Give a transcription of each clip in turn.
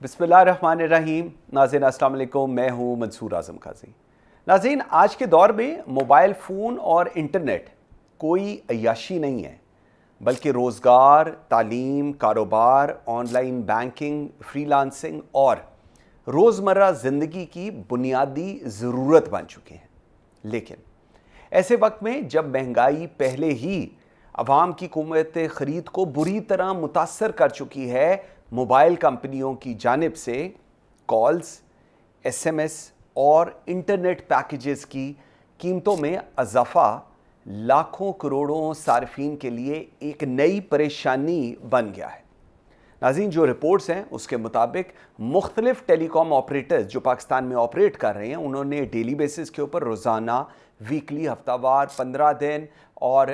बिस्मिल्लाहिर्रहमानिर्रहीम। नाज़रीन अस्सलाम वालेकुम, मैं हूँ मंसूर आज़म काजी। नाज़रीन, आज के दौर में मोबाइल फ़ोन और इंटरनेट कोई अय्याशी नहीं है, बल्कि रोज़गार, तालीम, कारोबार, ऑनलाइन बैंकिंग, फ्रीलांसिंग और रोज़मर्रा ज़िंदगी की बुनियादी ज़रूरत बन चुके हैं। लेकिन ऐसे वक्त में जब महंगाई पहले ही अवाम की क़ुव्वत ख़रीद को बुरी तरह मुतासर कर चुकी है, मोबाइल कंपनियों की जानिब से कॉल्स, SMS और इंटरनेट पैकेजेस की कीमतों में इजाफा लाखों करोड़ों सार्फिन के लिए एक नई परेशानी बन गया है। नाज़रीन, जो रिपोर्ट्स हैं उसके मुताबिक मुख्तलिफ टेलीकॉम ऑपरेटर्स जो पाकिस्तान में ऑपरेट कर रहे हैं, उन्होंने डेली बेसिस के ऊपर रोज़ाना, वीकली, हफ्तावार, 15 दिन और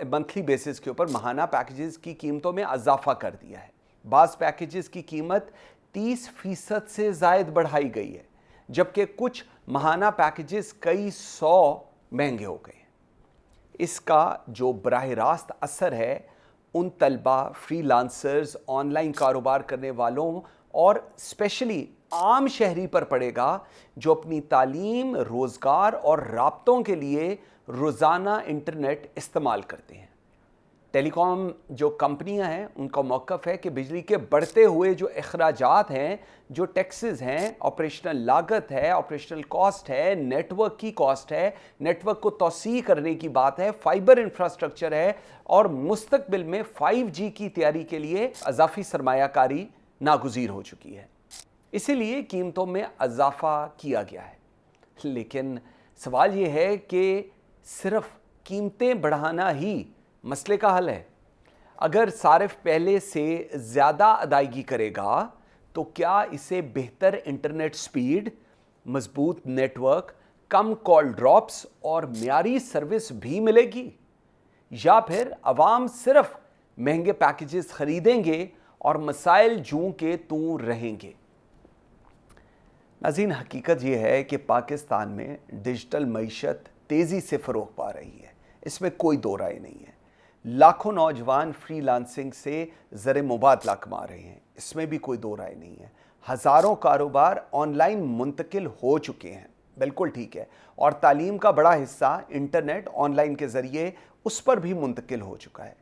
मंथली बेसिस के ऊपर माहाना पैकेजेस की कीमतों में इजाफा कर दिया है। बाज़ पैकेजेस की कीमत 30% से ज़ायद बढ़ाई गई है, जबकि कुछ माहाना पैकेजेस कई 100 महंगे हो गए हैं। इसका जो बराह रास्त असर है उन तलबा, फ्रीलांसर्स, ऑनलाइन कारोबार करने वालों और स्पेशली आम शहरी पर पड़ेगा, जो अपनी तालीम, रोज़गार और राब्तों के लिए रोज़ाना इंटरनेट इस्तेमाल करते हैं। टेलीकॉम जो कंपनियां हैं उनका मौक़िफ़ है कि बिजली के बढ़ते हुए जो अखराजात हैं, जो टैक्सेस हैं, ऑपरेशनल लागत है, ऑपरेशनल कॉस्ट है, नेटवर्क की कॉस्ट है, नेटवर्क को तौसी करने की बात है, फाइबर इंफ्रास्ट्रक्चर है और मुस्तकबिल में 5G की तैयारी के लिए अज़ाफ़ी सरमायाकारी नागुज़ीर हो चुकी है। इसीलिए कीमतों में इजाफा किया गया है। लेकिन सवाल ये है कि सिर्फ कीमतें बढ़ाना ही मसले का हल है? अगर सारिफ पहले से ज़्यादा अदायगी करेगा तो क्या इसे बेहतर इंटरनेट स्पीड, मजबूत नेटवर्क, कम कॉल ड्रॉप्स और मियारी सर्विस भी मिलेगी, या फिर अवाम सिर्फ महंगे पैकेजेस खरीदेंगे और मसाइल जूं के तूं रहेंगे? नाज़रीन, हकीकत यह है कि पाकिस्तान में डिजिटल मईशत तेज़ी से फ़रोग़ पा रही है, इसमें कोई दो राय नहीं है। लाखों नौजवान फ्रीलांसिंग से ज़र मुबादला कमा रहे हैं, इसमें भी कोई दो राय नहीं है। हज़ारों कारोबार ऑनलाइन मुंतकिल हो चुके हैं, बिल्कुल ठीक है, और तालीम का बड़ा हिस्सा इंटरनेट ऑनलाइन के ज़रिए उस पर भी मुंतकिल हो चुका है।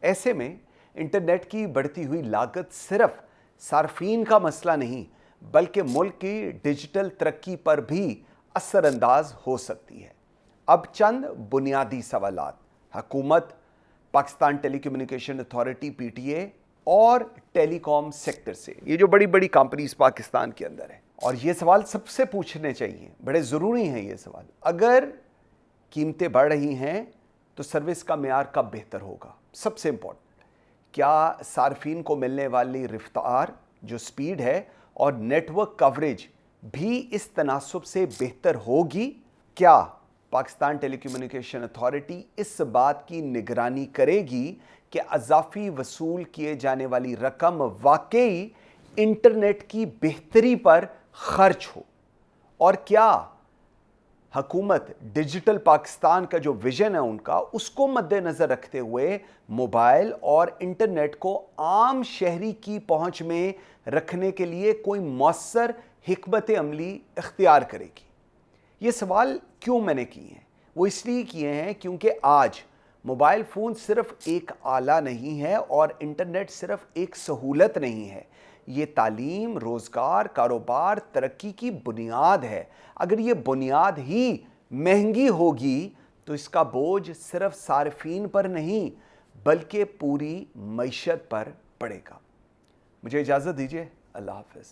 ऐसे में इंटरनेट की बढ़ती हुई लागत सिर्फ सार्फिन का मसला नहीं, बल्कि मुल्क की डिजिटल तरक्की पर भी असरअंदाज हो सकती है। अब चंद बुनियादी सवालात हुकूमत, पाकिस्तान टेलीकम्युनिकेशन अथॉरिटी PTA और टेलीकॉम सेक्टर से, ये जो बड़ी बड़ी कंपनीज पाकिस्तान के अंदर है, और ये सवाल सबसे पूछने चाहिए, बड़े ज़रूरी हैं ये सवाल। अगर कीमतें बढ़ रही हैं तो सर्विस का मेयार कब बेहतर होगा? सबसे इम्पोर्टेंट, क्या सार्फिन को मिलने वाली रफ्तार, जो स्पीड है, और नेटवर्क कवरेज भी इस तनासब से बेहतर होगी? क्या पाकिस्तान टेलीकम्युनिकेशन अथॉरिटी इस बात की निगरानी करेगी कि अज़ाफ़ी वसूल किए जाने वाली रकम वाकई इंटरनेट की बेहतरी पर खर्च हो? और क्या हुकूमत डिजिटल पाकिस्तान का जो विज़न है उनका, उसको मद्देनज़र रखते हुए मोबाइल और इंटरनेट को आम शहरी की पहुंच में रखने के लिए कोई मौसर हिकमत अमली इख्तियार करेगी? ये सवाल क्यों मैंने किए हैं? वो इसलिए किए हैं क्योंकि आज मोबाइल फ़ोन सिर्फ एक आला नहीं है और इंटरनेट सिर्फ एक सहूलत नहीं है, ये तालीम, रोज़गार, कारोबार, तरक्की की बुनियाद है। अगर ये बुनियाद ही महंगी होगी तो इसका बोझ सिर्फ सार्फिन पर नहीं, बल्कि पूरी मईशत पर पड़ेगा। मुझे इजाज़त दीजिए, अल्लाह हाफ़िज़।